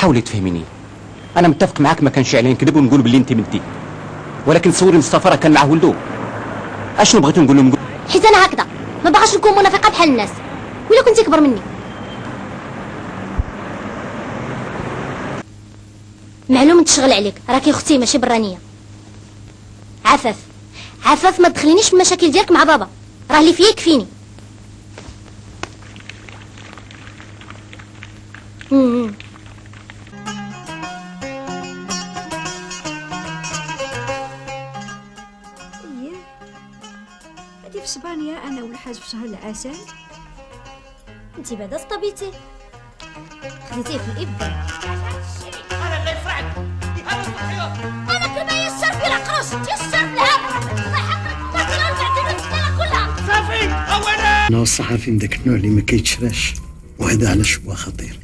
حاولي تفهميني. انا متفق معاك، ما كانش عليه نكذب ونقول باللي انت بنتي، ولكن صوري مصطفى راه كان معاه ولدو. اشنو بغيتو نقول لهم؟ حيت انا هكذا ما باغاش نكون منافقه بحال الناس، ولا كنتي اكبر مني. معلوم تشغل عليك، راكي اختي ماشي برانيه. عفاف عفاف، ما تدخلينيش في المشاكل ديالك مع بابا، راه اللي فيا يكفيني. هادي في اسبانيا انا والحاج في شهر العسل. انت بعدا سطبيتي خديتيه في الابداع. انا غير فرعك هذا الحياه. انا كما يسر في العقروس يسر في الهب، الله يحفظك ما تعطينا السنه كلها. صافي اولا انا الصحفي من داك النوع اللي ما كيتشراش، وهذا علاش هو خطير.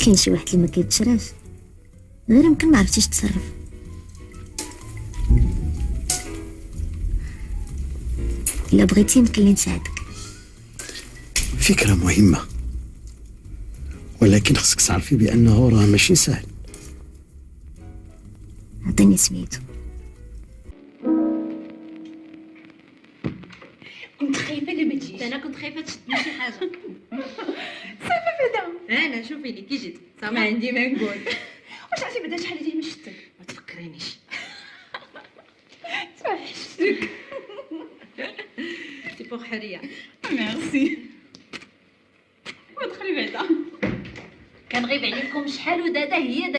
كاين شي واحد اللي ما كيتشراش، غير يمكن ما عرفتيش تصرف. الا بغيتي يمكن لي نساعدك. فكرة مهمة، ولكن خصك تعرفي بأنه راه ماشي سهل. عطيني سميتو. كنت خايفه اللي ما تجيش. انا كنت خايفه تشدني شي حاجه. صافي بعدا انا شوفي لي كي جيت صافي ما عندي ما نقول. واش عرفتي بعدا شحال هادي ما شفتك. ما تفكرينيش. توحشتك. سي بوغ حريه. ميرسي. ودخلي بعدا. كنغيب عليكم شحال ودادا هي